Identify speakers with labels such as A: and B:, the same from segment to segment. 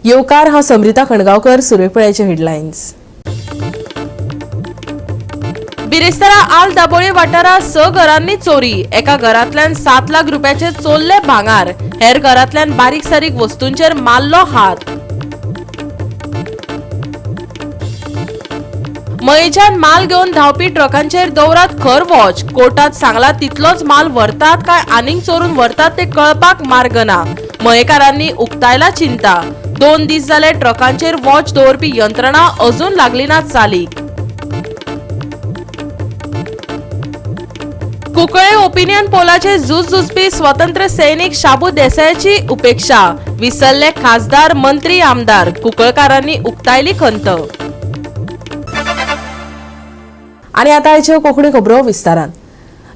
A: येवकार हांव समृता खणगांवकर. सुरैपळ्याचे हेडलायन्स. बिरेस्तारा आल दाबोळे वाठारात 6 घरांनी चोरी. एका घरांतल्यान 7 लाख रुपयाचे चोरले भांगार. हेर घरांतल्यान बारीक सारीक वस्तूंचेर मारलो हात. मयेच्यान माल घेवन धांवपी ट्रकांचेर दवरात खर वॉच. कोर्टात सांगला तितलोच माल व्हरतात काय आनीक चोरून व्हरतात ते कळपाक मार्ग ना. मयेकारांनी उक्तायला चिंता. 2 दीस जाले ट्रकांचेर वॉच दवरपी यंत्रणा अजून लागली ना चालीक. कुंकळे ओपिनियन पोलाचे झुजझुजपी स्वतंत्र सैनिक शाबू देसायाची उपेक्षा. विसरले खासदार मंत्री आमदार. कुंकळकारांनी उक्तायली खंत. आणि आता आयच्यो कोंकणी खबरो विस्तारान.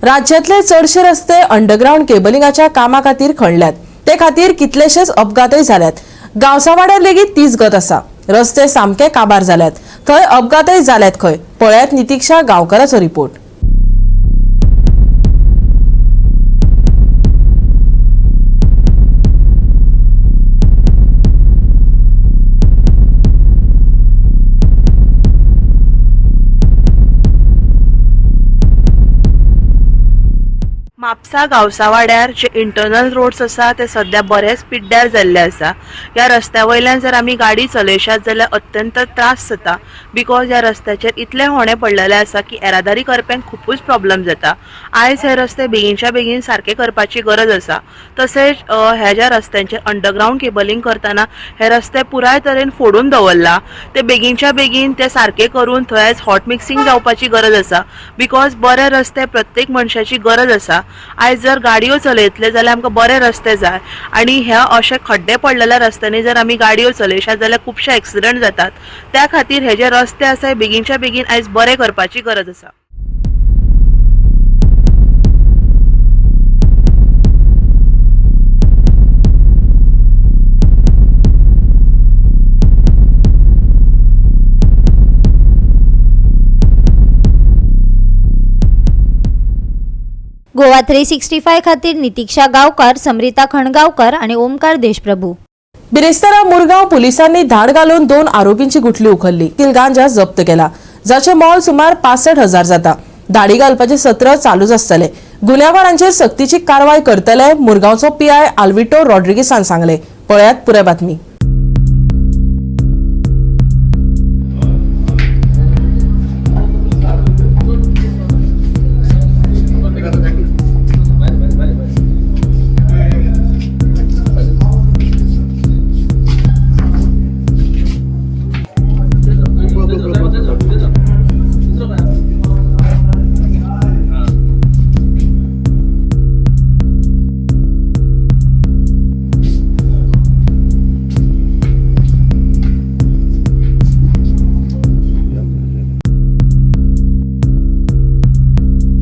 A: राज्यांतले चडशे रस्ते अंडरग्राउंड केबलिंगाच्या कामा खातीर खणल्यात. ते खातीर कितलेशेच अपघातय जाल्यात. गांवसावाड्यार लेगीत तीच गत आसा. रस्ते सामके काबार जाल्यात. थंय अपघातय जाल्यात खंय. पळयात नितीक्षा गांवकाराचो रिपोर्ट.
B: म्हापसा गांवसावाड्यार जे इंटरनल रोड्स आसा ते सध्या बरेच पिड्ड्यार जाल्ले आसा. ह्या रस्त्या वयल्यान जर आमी गाडी चलयशात जाल्यार अत्यंत त्रास जाता. बिकॉज ह्या रस्त्याचेर इतले होणे पडलेले आसा की येरादारी करप्यांक खूपच प्रॉब्लेम जाता. आयज हे रस्ते बेगीनच्या बेगीन सारखे करपाची गरज आसा. तसेच ह्या ज्या रस्त्यांचेर अंडरग्राउंड केबलिंग करतना हे रस्ते पुराय तरेन फोडून दवरला. ते बेगीनच्या बेगीन ते सारखे करून थंय आयज हॉट मिक्सिंग जावपाची गरज आसा. बिकॉज बरे रस्ते प्रत्येक मनशाची गरज आसा. आयज जर गाडयो चलयतले जाल्यार आमकां बरे रस्ते जाय आनी ह्या अशे खड्डे पडलेल्या रस्त्यांनी जर आमी गाडयो चलयशात जाल्यार खुबशे एक्सिडंट जातात. त्या खातीर हे जे रस्ते आसा बेगीनच्या बेगीन आयज बरे करपाची गरज आसा.
C: गोवा 365 खातीर नितीक्षा गांवकार, समृता खणगांवकर आणि ओमकार देशप्रभू.
A: बिरेस्तारा मुरगांव पुलिसांनी धाड घालून 2 आरोपींची गुठली उखल्ली. तील गांजा जप्त केला, जाचे मोल सुमार 65,000 जाता. धाडी घालपाचे सत्र चालूच आसतले. गुन्हेगारांचेर सक्तीची कारवाय करतले, मुरगांवचो पीआय आल्विटो रॉड्रिगीसान सांगले. पळयात पुराय बातमी.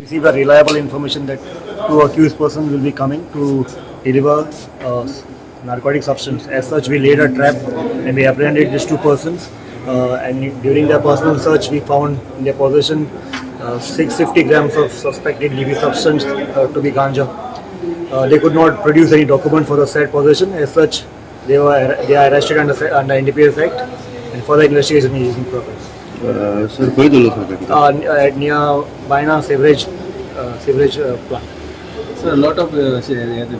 D: Receive a reliable information that 2 accused persons will be coming to deliver narcotic substance. As such, we laid a trap and we apprehended these 2 persons. And during their personal search, we found in their possession 650 grams of suspected illicit substance to be ganja. They could not produce any document for the said possession. As such, they are arrested under NDPS Act, and further investigation is in progress.
E: Sir, where do you look
D: at near Baina Sewerage plant.
E: Sir, a lot of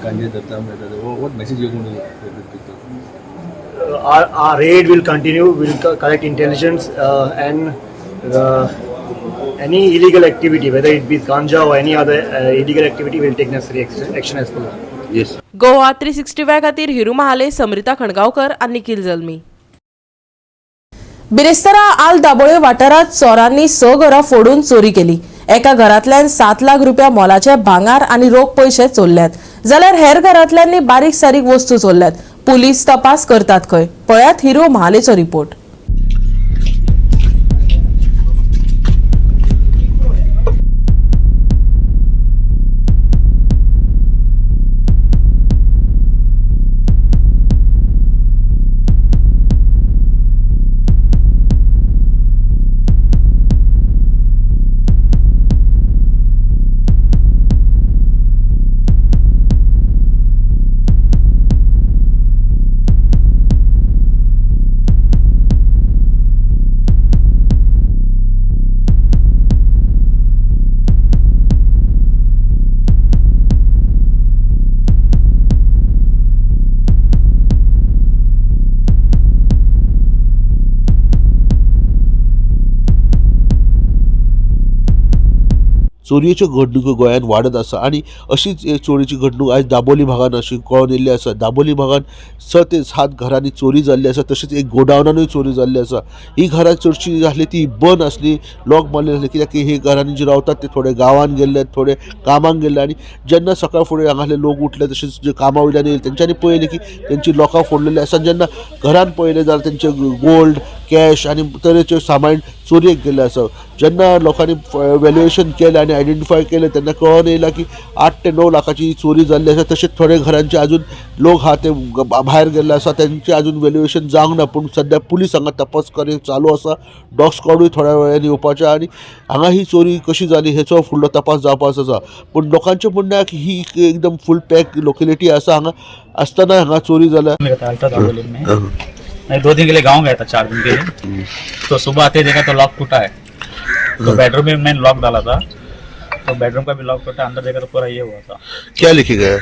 E: ganja datta. What message you are going to give to people?
D: Our raid will continue. We will collect intelligence and any illegal activity, whether it be ganja or any other illegal activity, we will take necessary action as per law.
E: Yes.
A: Goa 365 खातीर हिरू महाले, समृता खणगांवकर आणि निखिल जल्मी. बिरेस्तारा आल दाबोळे वाठारात चोरांनी 6 घरां फोडून चोरी केली. एका घरांतल्यान 7 लाख रुपया मोलाचे भांगार आणि रोख पैसे चोरल्यात, जाल्यार हेर घरांतल्यांनी बारीक सारीक वस्तू चोरल्यात. पुलीस तपास करतात खंय. पळयात हिरू महालेचो रिपोर्ट.
F: चोरयेच्यो घडणुको गोंयांत वाडत आसा आनी अशीच एक चोरीची घडणूक आयज दाबोली भागांत अशी कळून येयल्ली आसा. दाबोली भागांत 6 ते 7 घरांनी चोरी जाल्ली आसा. तशेंच एक गोडावनानूय चोरी जाल्ली आसा. ही घरां चडशीं आसली ती बंद आसली, लॉक मारलेली आसली, कित्याक की ही घरांनी जी रावतात ते थोडे गांवांत गेल्ले, थोडे कामाक गेल्ले आनी जेन्ना सकाळ फुडें हांगासले लोक उठले तशेंच जे कामा वयल्यान येयले तेंच्यांनी पळयलें की तेंची लॉकां फोडलेलीं आसा. जेन्ना घरांत पळयलें जाल्यार तेंचे गोल्ड, कॅश आनी तरेचे सामान चोरयेक गेल्ले आसा. जेन्ना लोकांनी व्हॅल्युएशन केलें आनी आयडेंटिफाय केलें तेन्ना कळोन येयलां की 8 ते 9 लाखाची चोरी जाल्ली आसा. तशेंच थोडे घरांचे अजून लोक आहा ते भायर गेल्ले आसा, तेंचे अजून व्हॅल्युएशन जावंक ना. पूण सद्या पुलीस हांगा तपास कार्य चालू आसा. डॉग स्क्वॉडूय थोड्या वेळान येवपाचें आनी हांगा ही चोरी कशी जाली हेचो फुडलो तपास जावपाचो आसा. पूण लोकांचें म्हणणें आसा की ही एकदम फूल पॅक लोकेलिटी आसा. हांगा आसतना हांगा चोरी जाल्या.
G: मैं 2 दिन के लिए गाँव गया था, 4 दिन के लिए. तो सुबह आते देखा तो लॉक टूटा है. तो बेडरूम में मैंने लॉक डाला था, तो बेडरूम का भी लॉक टूटा. अंदर देखा तो पूरा ये हुआ था.
F: क्या लेके गया?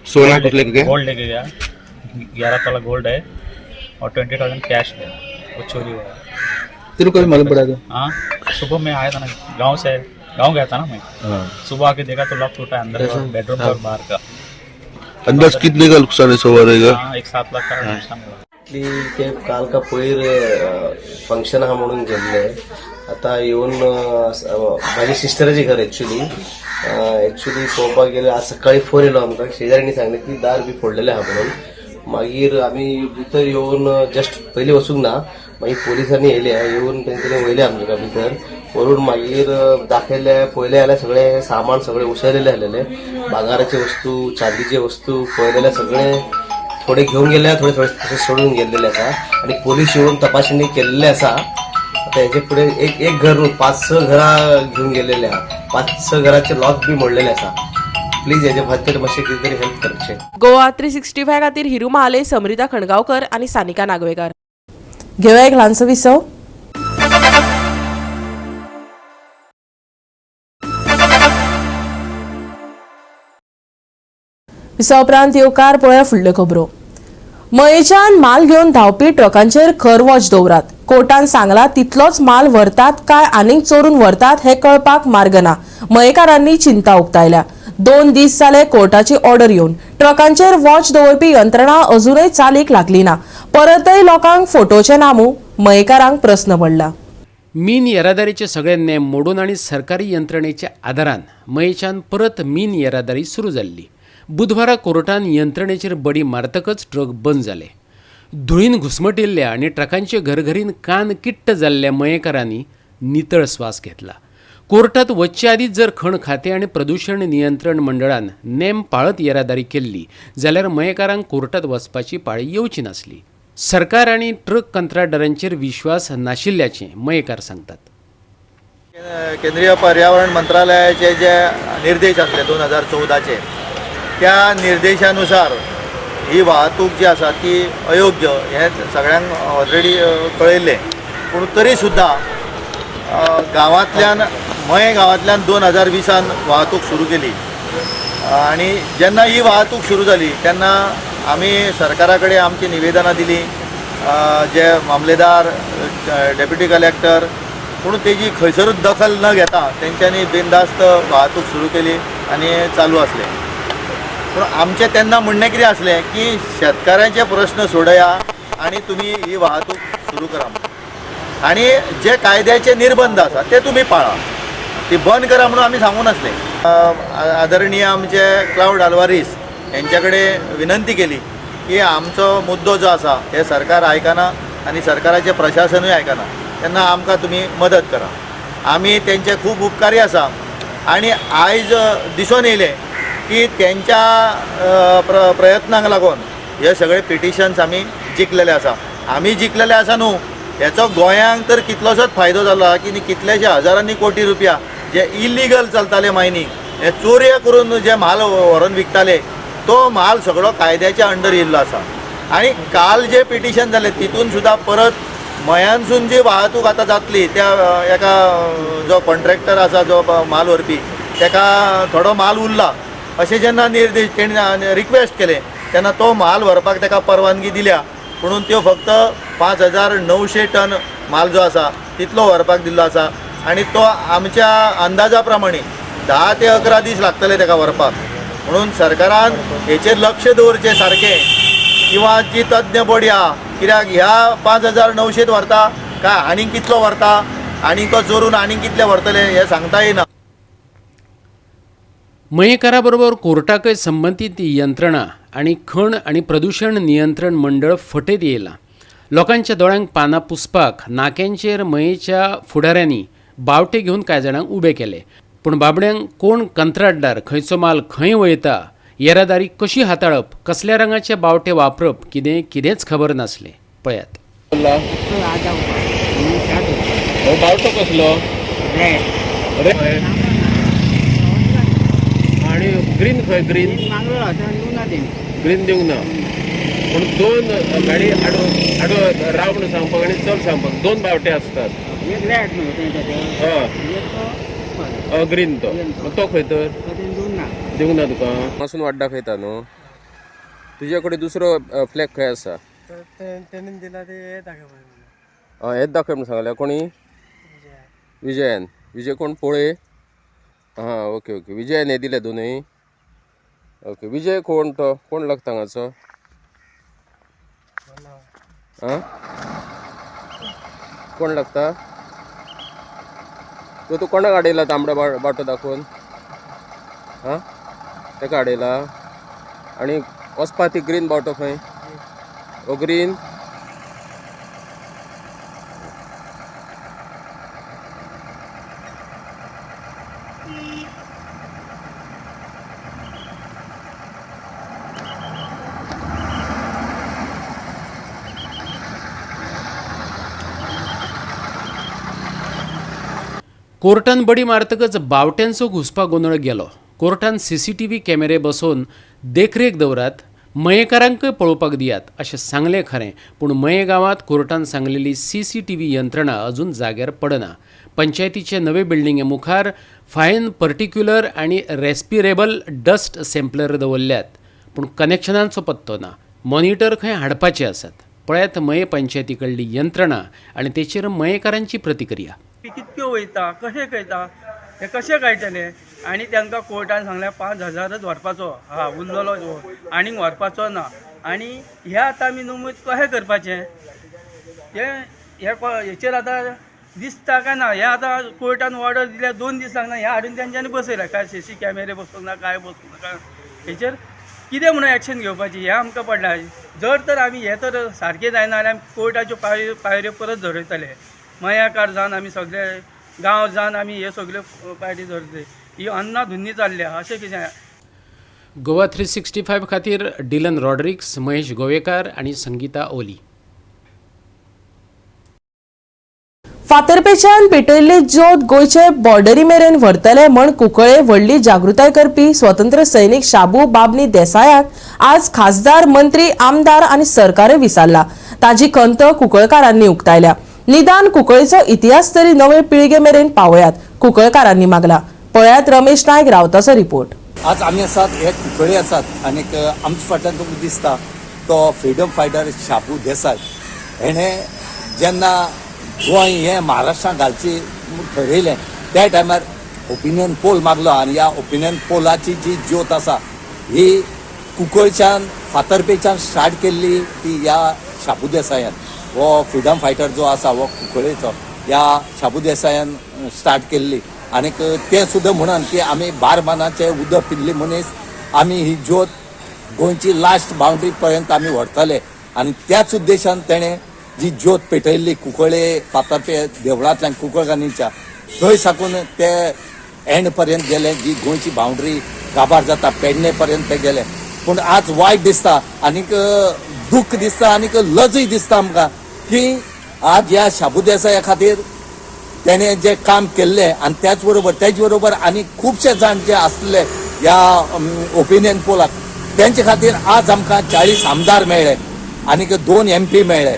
F: सोना कुछ लेके गया?
G: गोल्ड लेके गया. 11 तोला गोल्ड है और 20,000 कैश है. वो चोरी हुआ.
E: तेरे को भी मालूम पड़ा था?
G: हाँ, सुबह मैं आया था ना, गाँव गया था ना मैं. सुबह आके देखा तो लॉक टूटा है अंदर का, बेडरूम का और बाहर का.
F: अंदाज कितने का नुकसान है सवा रहेगा?
G: हाँ, 1-7 लाख का नुकसान हुआ.
H: ते काल का पयर फंक्शन हा म्हणून गेल्ले. आता येऊन माझ्या सिस्टराचे घर ऍक्च्युली पळोवपाक गेले. आज सकाळी फोन येयलो आमकां, शेजाऱ्यांनी सांगलें की दार बी फोडलेलें आहा म्हणून. मागीर आमी भितर येवन जस्ट पयलीं वचूंक ना, मागीर पोलिसांनी येयले. येवन तेंच्यांनी वयले आमच्या भितर. व्हरून मागीर दाखयले, पळयले जाल्यार सगळे सामान सगळे उसळलेले आसलेले. भांगाराचे वस्तू, चांदीचे वस्तू पळयलेले सगळे थोडे घेऊन गेले, थोडे तसे सोडून गेलेले आसा. आणि पोलीस येऊन तपासणी केलेले आसा. आता याच्या पुढे एक घर 5-6 घरा घेऊन गेलेले आहा. 5-6 घराचे लॉक बी मोडलेले आसा. प्लीज याच्या खातीर मातशें कितें तरी हेल्प करचें.
A: गोवा 365 खातीर हिरू महाले, समृता खणगांवकर आणि सानिका नागवेकर. घेऊया एक ल्हानसो विसव. विसव उपरांत येवकार पळया फुडल्यो खबरो. मयेच्यान माल घेवन धांवपी ट्रकांचेर खर वॉच दवरात. कोर्टान सांगला तितलोच माल व्हरतात काय आनीक चोरून व्हरतात हे कळपाक मार्ग ना. मयेकारांनी चिंता उक्तायल्या. 2 दीस जाले कोर्टाची ऑर्डर येवन. ट्रकांचेर वॉच दवरपी यंत्रणा अजूनय चालीक लागली ना. परतय लोकांक फोटोचे नामू. मयेकारांक प्रस्न पडला.
I: मीन येरादारीचे सगळे नेम मोडून आणि सरकारी यंत्रणेच्या आदारान मयेच्यान परत मीन येरादारी सुरू जाल्ली. बुधवारा कोर्टान यंत्रणेचेर बडी मारतकच ट्रक बंद जाले. धुळीन घुसमटिल्ल्या आणि ट्रकांचे घरघरीन कान किट्ट जाल्ल्या मयेकारांनी नितळ स्वास घेतला. कोर्टात वच्चे आदींच जर खण खाते आणि प्रदूषण नियंत्रण मंडळान नेम पाळत येरादारी केल्ली जाल्यार मयेकारांक कोर्टात वचपाची पाळी येवची नासली. सरकार आणि ट्रक कंत्राटदारांचेर विश्वास नाशिल्ल्याचें मयेकार सांगतात.
J: केंद्रीय पर्यावरण मंत्रालयाचे जे निर्देश असले 2014चे, त्या निर्देशानुसार ही वाहतूक जी आसा ती अयोग्य हे सगळ्यांक ऑलरेडी कळयल्लें. पूण तरी सुद्दां गांवांतल्यान मये गांवांतल्यान 2020 वाहतूक सुरू केली. आणि जेन्ना ही वाहतूक सुरू जाली तेन्ना आमी सरकारा कडेन आमची निवेदनां दिली. जे मामलेदार, डेप्युटी कलेक्टर, पूण तेजी खंयसरूच दखल न घेता तेंच्यांनी बिनधास्त वाहतूक सुरू केली आनी चालू आसले. पूण आमचें तेन्ना म्हणणें कितें आसलें की शेतकारांचे प्रश्न सोडया आनी तुमी ही वाहतूक सुरू करा. आणि जे कायद्याचे निर्बंध आसा ते तुम्ही पाळा, ती बंद करा म्हणून आमी सांगून नासले. आदरणीय आमचे क्लाउड आल्वारीस यांच्याकडे विनंती केली की आमचो मुद्दो जो आसा हे सरकार आयकना आणि सरकाराचे प्रशासनूय आयकना, तेन्ना आमकां तुमी मदत करा. आमी तेंचे खूब उपकारी आसा. आणि आयज दिसून येयलें की त्यांच्या प्रयत्नांक लागून हे सगळे पिटिशन्स आमी जिखलेले आसा. आमी जिखलेले आसा न्हू, हेचो गोंयांक तर कितलोसोच फायदो जालो की कितलेशे हजारांनी कोटी रुपया जे इलिगल चलताले मायनींग, हे चोऱ्यो करून जे म्हाल व्हरून विकताले तो म्हाल सगळो कायद्याच्या अंडर येयल्लो आसा. आणि काल जे पिटिशन जालें तितून सुद्दां परत मयांसून जी वाहतूक आतां जातली त्या एका जो कॉन्ट्रॅक्टर आसा जो माल व्हरपी तेका थोडो माल उरला अशें जेन्ना निर्देश तेणें रिक्वेस्ट केलें तेन्ना तो माल व्हरपाक तेका परवानगी दिल्या. म्हणून त्यो फक्त 5,900 टन माल जो आसा तितलो व्हरपाक दिल्लो आसा. आणि तो आमच्या अंदाजा प्रमाणे 10 ते 11 दीस लागतले ताका व्हरपाक. म्हणून सरकारान हेचेर लक्ष दवरचें सारकें, किंवा जी तज्ञ बॉडी आहा, कित्याक ह्या 5,900 व्हरता काय आनीक कितलो व्हरता, आनी तो जोरून आनीक कितले व्हरतले हें सांगता येना.
I: मयेकाराबरोबर कोर्टाकय संबंधित यंत्रणा आणि खण आणि प्रदूषण नियंत्रण मंडळ फटेत येयला. लोकांच्या दोळ्यांक पानां पुसपाक नाक्यांचेर मयेच्या फुडाऱ्यांनी बावटे घेवन कांय जाणांक उबे केले. पूण बाबड्यांक कोण कंत्राटदार, खंयचो माल खंय वयता, येरादारी कशी हाताळप, कसल्या रंगाचे बावटे वापरप, कितेंच खबर नासलें. पळयात.
K: बावटो कसलो? आणि ग्रीन खंय? ग्रीन ग्रीन दिवंक ना. पूण 2 गाडी आडो राव म्हणून सांगपाक आनी चल सांगपाक 2 बावटे आसतात. ग्रीन तो खंय तर दिवंक ना तुका? पासून वाड्डा खंयता न्हू. तुजे कडेन दुसरो फ्लॅग खंय आसा? हेच दाखय म्हणून सांगल्या. कोणी? विजयान. विजय कोण? पोळे. हां, ओके ओके. विजयान हे दिले दोनूय. ओके. विजय कोण? तो कोण लागता हांगाचो? हां, कोण लागता? तो तूं कोणाक आडयला तांबडो बावटो दाखोवन? हां, ताका आडयला. आनी वचपा ती ग्रीन बावटो खंय? ओ ग्रीन.
I: कोर्टान बडी मारतकच बावट्यांचो घुसपा गोंधळ गेलो. कोर्टान CCTV कॅमेरे बसोवन देखरेख दवरात, मयेकारांकय पळोवपाक दियात अशें सांगलें खरें. पूण मये गांवांत कोर्टान सांगलेली CCTV यंत्रणा अजून जाग्यार पडना. पंचायतीचे नवे बिल्डिंगे मुखार फायन पर्टिक्युलर आनी रेस्पिरेबल डस्ट सॅम्पलर दवरल्यात, पूण कनेक्शनांचो पत्तो ना. मॉनिटर खंय हाडपाचे आसात. पळयात मये पंचायती कडली यंत्रणा आनी तेचेर मयेकारांची प्रतिक्रिया.
L: कितक्यो वयता, कशें कळटा, हे कशें कळटले. आनी तांकां कोर्टान सांगलें 5,000च व्हरपाचो. उरलेलो आनीक व्हरपाचो ना. आनी हे आतां आमी नमूद कशें करपाचें? हेचेर आतां दिसता काय ना. हे आतां कोर्टान ऑर्डर दिल्या 2 दीस लागना. हे हाडून तेंच्यांनी बसयल्या. काय CC कॅमेरे बसोवंक ना, काय बसोवंक ना. हेचेर कितें म्हणून एक्शन घेवपाची हें आमकां पडला. जर तर आमी हे तर सारकें जायना जाल्यार आमी कोर्टाच्यो पायऱ्यो परत धरयतले. मयाकार जावन आमी सगळे गांव जावन आमी हे सगळे पायरी धरतले. ही अन्नाधुन्नी जाल्ल्या अशें कितें.
I: गोवा 365 खातीर डिलन रॉड्रिक्स, महेश गोवेकार आनी संगीता ओली.
A: फातर्पेच्यान पेटयल्ली ज्योत गोंयचे बॉर्डरी मेरेन व्हरतले म्हण कुंकळे व्हडली जागृताय करपी स्वतंत्र सैनीक शाबू बाबनी देसायाक आज खासदार, मंत्री, आमदार आनी सरकारय विसारला. ताजी खंत कुंकळकारांनी उक्तायल्या. निदान कुंकळेचो इतिहास तरी नवे पिळगे मेरेन पावयात, कुंकळकारांनी मागला. पळयात रमेश नायक रावताचो रिपोर्ट.
M: आज आमी आसात, हे कुंकळे आसात आनी आमच्या फाटल्यान तुमकां दिसता तो फ्रिडम फायटर शाबू देसाय. हेणें जेन्ना गोंय हें महाराष्ट्रांत घालची ठरयलें त्या टायमार ओपिनियन पोल मागलो. आनी ह्या ओपिनियन पोलाची जी ज्योत आसा ही कुंकळच्यान फातर्पेच्यान स्टार्ट केल्ली ती ह्या शाबू देसायान. हो फ्रिडम फायटर जो आसा हो कुंकळेचो ह्या शाबू देसायान स्टार्ट केल्ली. आनीक ते सुद्दां म्हणून की आमी बारमानाचें उदक पिल्ली मनीस आमी ही ज्योत गोंयची लास्ट बाउंड्री पर्यंत आमी व्हरतले. आनी त्याच उद्देशान तेणें जी ज्योत पेटयल्ली कुंकळे फातर्पे देवळांतल्यान कुंकळकान्नीच्या थंय साकून ते एंड पर्यंत गेले. जी गोंयची बाउंड्री काबार जाता पेडणे पर्यंत ते गेले. पूण आज वायट दिसता आनीक दूख दिसता आनीक लजय दिसता आमकां की आज ह्या शाबू देसाया खातीर तेणें जें काम केल्लें आनी तेच बरोबर आनी खुबशे जाण जे आसले ह्या ओपिनियन पोलाक तेंचे खातीर आज आमकां 40 आमदार मेळ्ळे आनीक 2 MP मेळ्ळे.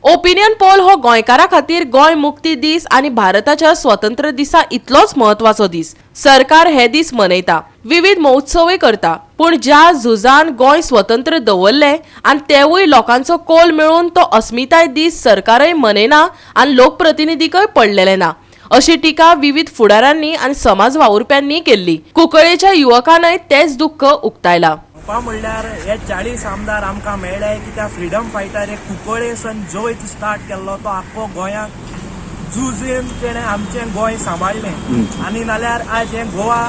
A: ओपिनियन पोल हो गोंयकारा खातीर गोंय मुक्ती दीस आनी भारताच्या स्वतंत्र दिसा इतलोच महत्वाचो दीस. सरकार हे दीस मनयता, विविध महोत्सवय करता, पूण ज्या झुजान गोंय स्वतंत्र दवरले आनी तेवूय लोकांचो कोल मेळून तो अस्मिताय दीस सरकारय मनयना आनी लोकप्रतिनिधीकय पडलेले ना. अशी टीका विविध फुडाऱ्यांनी आणि समाज वावुरप्यांनी केली. कुंकळ्ळेच्या युवकांनी तेच दुःख उक्तायला.
L: म्हणल्यार हे 40 आमदार आमकां मेळ्ळे कित्याक फ्रीडम फायटर एक कुंकळ्ळेसन जो स्टार्ट केल्लो तो आख्खो गोंयाक झुजून तेणें आमचें गोंय सांबाळलें आनी नाल्यार आज हें गोवा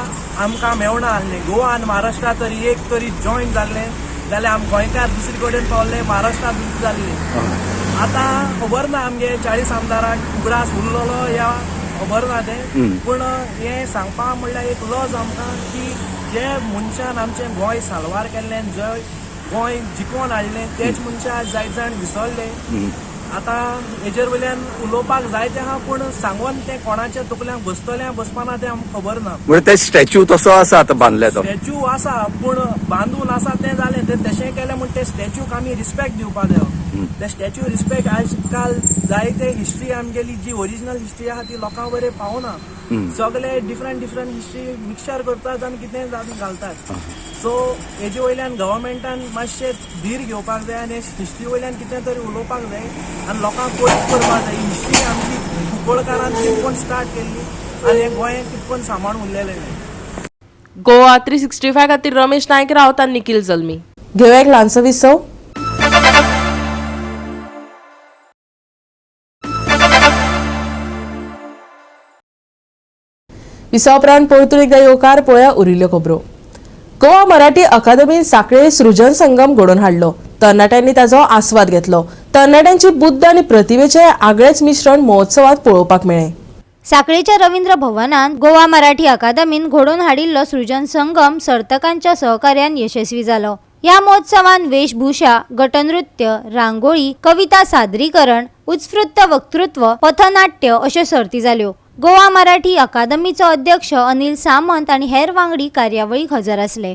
L: आमकां मेवना आसलें. गोवा आनी महाराष्ट्रा तरी एक तरी जॉयन जाल्लें जाल्यार आम गोंयकार दुसरे कडेन पावले महाराष्ट्रांत जाल्ले. आतां खबर ना आमगे 40 आमदारांक उगडास उरलेलो या खबर ना तें, पूण हें सांगपाक म्हणल्यार एक लज आमकां की जे मनशान आमचें गोंय साल्वार केल्लें, जंय गोंय जिखोवन हाडलें तेच मनशां आज जायत जाण विसरले. आतां हेजेर वयल्यान उलोवपाक जाय तें आहा, पूण सांगोन तें कोणाच्या तकल्यांक बसतलें बसपाना तें आमकां खबर ना.
M: म्हणजे ते स्टॅच्यू तसो आसा आतां बांदल्या तो
L: स्टॅच्यू आसा पूण बांदून आसा तें जालें. तें तशें केलें म्हण ते स्टॅच्यूक आमी रिस्पेक्ट दिवपाक जाय. ते स्टॅच्यू रिस्पेक्ट आजकाल जायते हिस्ट्री आमगेली जी ओरिजिनल हिस्ट्री आहा ती लोकां बरें पावना. सगळे डिफरंट हिस्ट्री मिक्सचर करतात आनी कितें जावन घालतात. सो हेजे वयल्यान गव्हर्मेंटान मातशें धीर घेवपाक जाय आनी हिस्ट्री वयल्यान कितें तरी उलोवपाक जाय आनी लोकांक कळीत करपाक जाय. ही हिस्ट्री आमची कुंकळकारान कितकोन स्टार्ट केल्ली आनी हें गोंय कितकोन सांबाळून उरलेलें जाय.
A: गोवा 365 खातीर रमेश नायक रावत आनी निखिल जल्मी. घेवया एक ल्हानसो विसव. विसव उपरांत परतून एकदा येवकार पळोवया उरिल्ल्यो खबरो. गोवा मराठी अकादमीन सांखळे सृजन संगम घडोवन हाडलो. तरणाट्यांनी ताचो आस्वाद घेतलो. तरणाट्यांची बुद्ध आनी प्रतिभेचे आगळेच मिश्रण महोत्सवात पळोवपाक मेळ्ळें.
C: सांखळेच्या रवींद्र भवनात गोवा मराठी अकादमीन घडोवन हाडिल्लो सृजन संगम सर्तकांच्या सहकार्यान यशस्वी जालो. ह्या महोत्सवात वेशभूषा, गटनृत्य, रांगोळी, कविता सादरीकरण, उत्स्फूर्त वक्तृत्व, पथनाट्य अश्यो सर्ती जाल्यो. गोवा मराठी अकादमीचो अध्यक्ष अनिल सामंत आणि हेर वांगडी कार्यावळीक हजर आसले.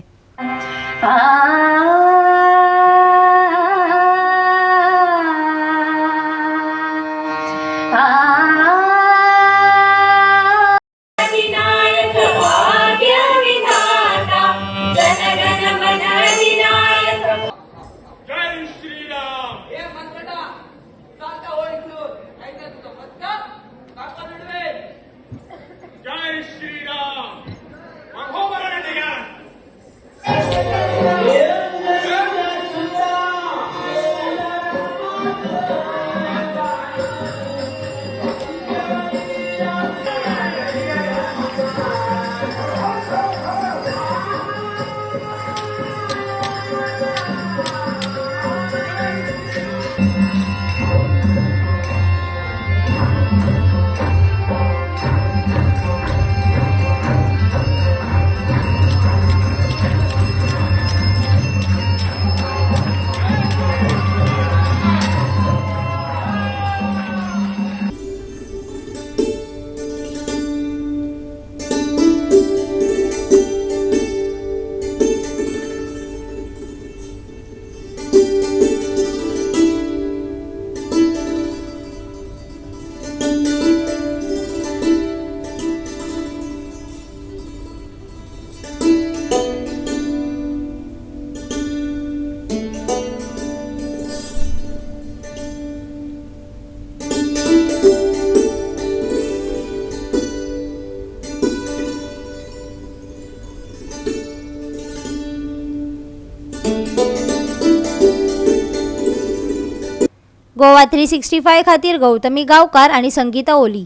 C: गोवा 365 खातीर गौतमी गांवकार आणि संगीता ओली.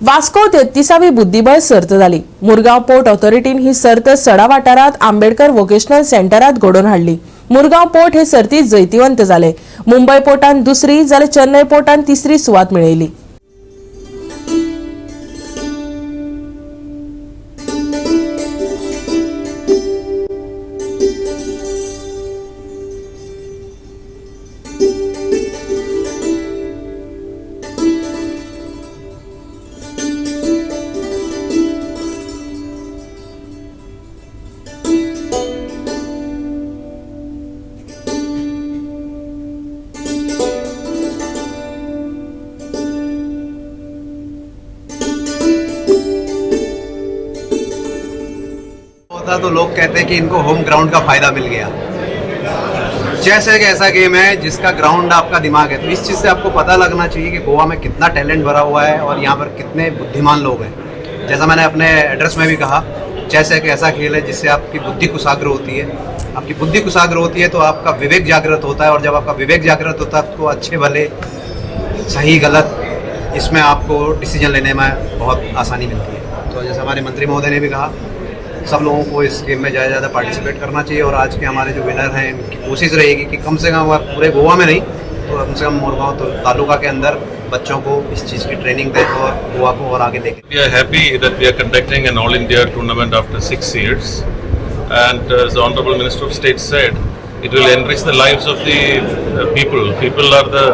A: वास्को 33वी बुद्धिबळ सर्त जाली. मुरगांव पोर्ट ऑथॉरिटीन ही सर्त सडा वाठारात आंबेडकर वोकेशनल सेंटरात घडोवन हाडली. मुरगांव पोर्ट हे सर्तीत जैतिवंत जाले. मुंबय पोर्टान दुसरी जाल्यार चेन्नई पोर्टान तिसरी सुवात मेळयली.
N: तो लोग कहते हैं कि इनको होम ग्राउंड का फायदा मिल गया. चेस एक ऐसा गेम है जिसका ग्राउंड आपका दिमाग है, तो इस चीज़ से आपको पता लगना चाहिए कि गोवा में कितना टैलेंट भरा हुआ है और यहाँ पर कितने बुद्धिमान लोग हैं। जैसा मैंने अपने एड्रेस में भी कहा, चेस एक ऐसा खेल है जिससे आपकी बुद्धि कुशाग्र होती है। आपकी बुद्धि कुशाग्र होती है तो आपका विवेक जागृत होता है, और जब आपका विवेक जागृत होता है तो अच्छे भले सही गलत इसमें आपको डिसीजन लेने में बहुत आसानी मिलती है। तो जैसे हमारे मंत्री महोदय ने भी कहा, सब लोगों को इस गेम में ज़्यादा पार्टिसिपेट करना चाहिए, और आज के हमारे जो विनर हैं उनकी कोशिश रहेगी कि कम से कम वह पूरे गोवा में नहीं तो कम से कम मोरगांव तो तालुका के अंदर बच्चों को इस चीज़ की ट्रेनिंग दें और गोवा को और आगे लेके।
O: We are happy that we are conducting an All India tournament after 6 years, and as the Honorable Minister of State said, it will enrich the lives of the people. People are the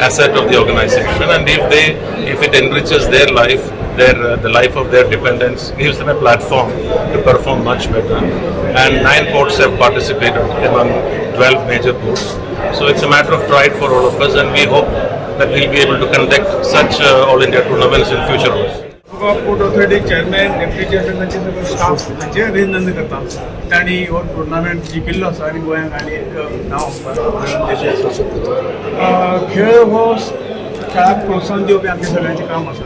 O: asset of the organization, and if it enriches their life, the life of their dependents, gives them a platform to perform much better. And 9 ports have participated among 12 major ports. So it's a matter of pride for all of us, and we hope that we'll be able to conduct such All India tournaments in future also.
L: Port authority chairman deputy चेअरमॅनाचे सगळे staff हांचे अभिनंदन करता. तांणी हो tournament जिखिल्लो आसा आनी गोंयांक आनी नांव खेळ हो खेळाक प्रोत्साहन दिवपी आमचे सगळ्यांचें काम आसा.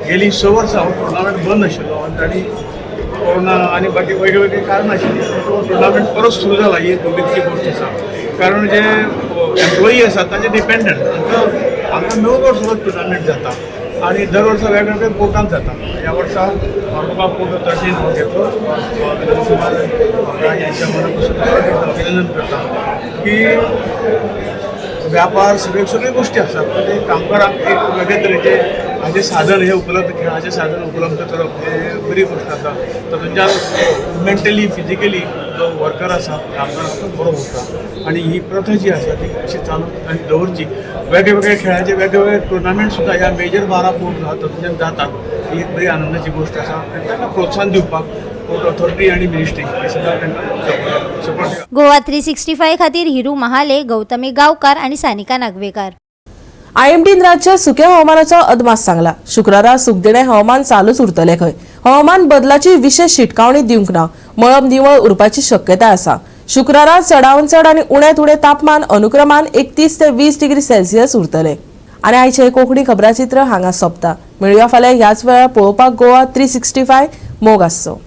L: गेली 6 वर्सां हो टुर्नामेंट बंद आशिल्लो आनी तांणी कोरोना आनी बाकी वेगळे वेगळे कारणां आशिल्लीं. तो टुर्नामेंट परत सुरू जाला ही दुर्दैवी गोष्ट आसा. कारण जे एम्प्लॉई आसात तांचे डिपेंडंट हांगा 9 वर्सां टुर्नामेंट जाता आणि दर वर्सा वेगवेगळ्या पोर्टांत जाता. ह्या वर्सा औरंगाबाद पोर्ट ऑथॉरिटीन हो घेतलो. यांच्या मनापासून अभिनंदन करता की व्यापार सगळे गोष्टी असतात, पण ते कामगारांक एक वेगळे तरेचे हाचे साधन हे उपलब्ध खेळाचे साधन उपलब्ध करप हे बरी गोष्ट आसा. तातूंतल्यान मेंटली फिजिकली जो वर्कर आसा कामगार तो बरो उरता. आनी ही प्रथा जी आसा ती अशी चालू आनी दवरची. वेगवेगळे खेळाचे वेगवेगळे टुर्नामेंट सुद्धा ह्या मेजर 12 पोर्ट तातूंतल्यान जातात. ही एक बरी आनंदाची गोष्ट आसा. आनी तांकां प्रोत्साहन दिवपाक पोर्ट ऑथॉरिटी आनी मिनिस्ट्री हे सगळ्या तांकां सपोर्ट.
C: गोवा 365 खातीर हिरू महाले, गौतमी गावकार आणि सानिका नागवेकर.
A: आयएमडीन राज्यात सुक्या हवामानाचो अदमास सांगला. शुक्रारा सुकदिणें हवामान चालूच उरतलें खंय. हवामान बदलाची विशेष शिटकावणी दिवंक ना. मळब निवळ उरपाची शक्यताय आसा. शुक्रारा चडावन चड आनी उण्यांत उणें तापमान अनुक्रमान 31 ते 20 डिग्री सेल्सियस उरतलें. आनी आयचे कोंकणी खबराचित्र हांगा सोंपता. मेळुया फाल्यां ह्याच वेळार पळोवपाक गोवा 365 मोग आसचो.